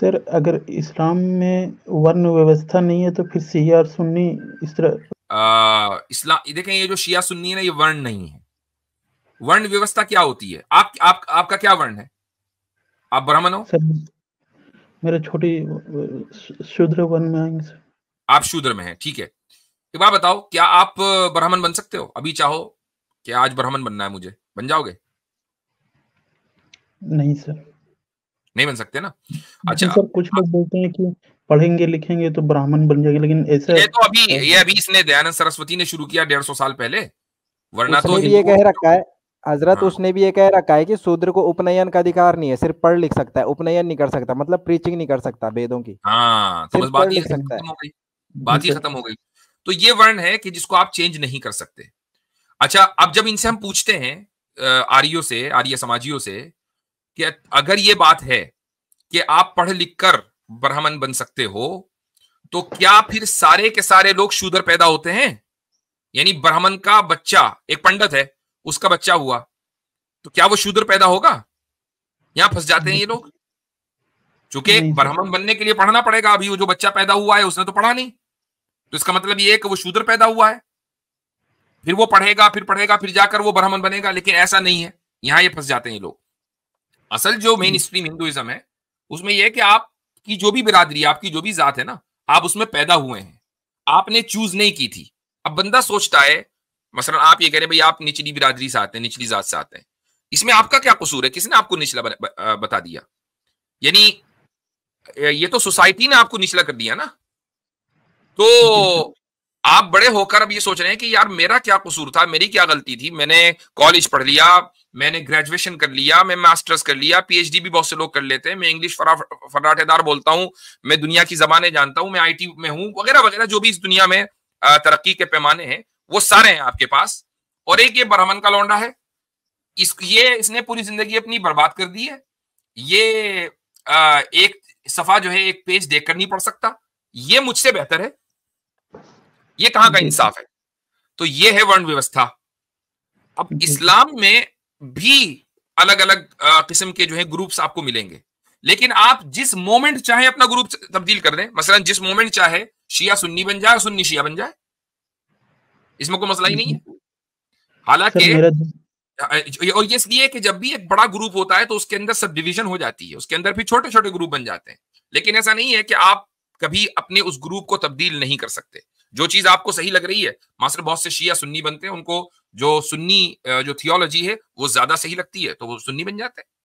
Sir अगर इस्लाम में वर्ण व्यवस्था नहीं है तो फिर शिया और सुन्नी इस तरह। इस्लाम देखें, ये जो शिया सुन्नी है ना, ये वर्ण नहीं है। वर्ण व्यवस्था क्या होती है? आपका क्या वर्ण है? आप ब्राह्मण हो? सर मेरे छोटी शूद्र वर्ण में आएंगे सर। आप शूद्र में हैं, ठीक है। एक बात बताओ, क्या आप ब्राह्मण बन सकते हो? अभी चाहो कि आज ब्राह्मण बनना है मुझे, बन जाओगे? नहीं सर। नहीं बन सकते ना। लेकिन अच्छा, सर कुछ लोग बोलते हैं कि पढ़ेंगे लिखेंगे तो ब्राह्मण बन जाएंगे, लेकिन ऐसा ये अभी इसने दयानंद सरस्वती ने शुरू किया 150 साल पहले, वरना तो उसने भी ये हिंदुओं। कह रखा है हजरत, हाँ, उसने भी ये कह रखा है कि शूद्र को उपनयन का अधिकार नहीं है, सिर्फ पढ़ लिख सकता है, उपनयन नहीं कर सकता, मतलब प्रीचिंग नहीं कर सकता वेदों की, हाँ, तो बस सिर्फ बात पढ़ ही लिख सकता है। खत्म हो गई। जी बात ही सर। खत्म हो गई। तो ये वर्ण है कि जिसको आप चेंज नहीं कर सकते। अच्छा, अब जब इनसे हम पूछते हैं, आर्यों से, आर्य समाजियों से, कि अगर ये बात है कि आप पढ़ लिख कर ब्राह्मण बन सकते हो, तो क्या फिर सारे के सारे लोग शूद्र पैदा होते हैं? यानी ब्राह्मण का बच्चा, एक पंडित है, उसका बच्चा हुआ, तो क्या वो शूद्र पैदा होगा? यहां फंस जाते हैं ये लोग। चूंकि एक नहीं सर। ब्राह्मण बनने के लिए पढ़ना पड़ेगा। अभी वो जो बच्चा पैदा हुआ है उसने तो पढ़ा नहीं, तो इसका मतलब ये है कि वो शूद्र पैदा हुआ है। फिर वो पढ़ेगा, फिर जाकर वो ब्राह्मण बनेगा। लेकिन ऐसा नहीं है, यहां ये फंस जाते हैं ये लोग। असल जो मेन स्ट्रीम हिंदुइज्म है, उसमें यह है कि आपकी जो भी बिरादरी, आपकी जो भी जात है ना, आप उसमें पैदा हुए हैं, आपने चूज नहीं की थी। अब बंदा सोचता है, मसलन आप ये कह रहे हैं भाई आप निचली बिरादरी से आते हैं, निचली जात से आते हैं, इसमें आपका क्या कसूर है? किसने आपको निचला बता दिया? यानी ये तो सोसाइटी ने आपको निचला कर दिया ना। जी सर। तो आप बड़े होकर अब ये सोच रहे हैं कि यार मेरा क्या कसूर था, मेरी क्या गलती थी, मैंने कॉलेज पढ़ लिया, मैंने ग्रेजुएशन कर लिया, मैं मास्टर्स कर लिया, पीएचडी भी बहुत से लोग कर लेते हैं, मैं इंग्लिश फर्राटेदार बोलता हूं, मैं दुनिया की जबानें जानता हूं, मैं आईटी में हूं, वगैरह वगैरह, जो भी इस दुनिया में तरक्की के पैमाने हैं वो सारे हैं आपके पास। और एक ये ब्राह्मण का लौंडा है, इसने पूरी जिंदगी अपनी बर्बाद कर दी है। ये एक सफा जो है, एक पेज देखकर नहीं पढ़ सकता, ये मुझसे बेहतर है। ये कहां का जी सर। इंसाफ है? तो ये है वर्ण व्यवस्था। अब जी सर। इस्लाम में भी अलग अलग किस्म के जो है ग्रुप्स आपको मिलेंगे, लेकिन आप जिस मोमेंट चाहे अपना ग्रुप तब्दील कर दें। मसलन जिस मोमेंट चाहे शिया सुन्नी बन जाए और सुन्नी शिया बन जाए, इसमें कोई मसला ही नहीं है। सर हालांकि मेरा और ये इसलिए कि जब भी एक बड़ा ग्रुप होता है तो उसके अंदर सब डिवीजन हो जाती है, उसके अंदर भी छोटे छोटे ग्रुप बन जाते हैं। लेकिन ऐसा नहीं है कि आप कभी अपने उस ग्रुप को तब्दील नहीं कर सकते। जो चीज आपको सही लग रही है, मास्टर बहुत से शिया सुन्नी बनते हैं, उनको जो सुन्नी जो थियोलॉजी है वो ज्यादा सही लगती है, तो वो सुन्नी बन जाते हैं।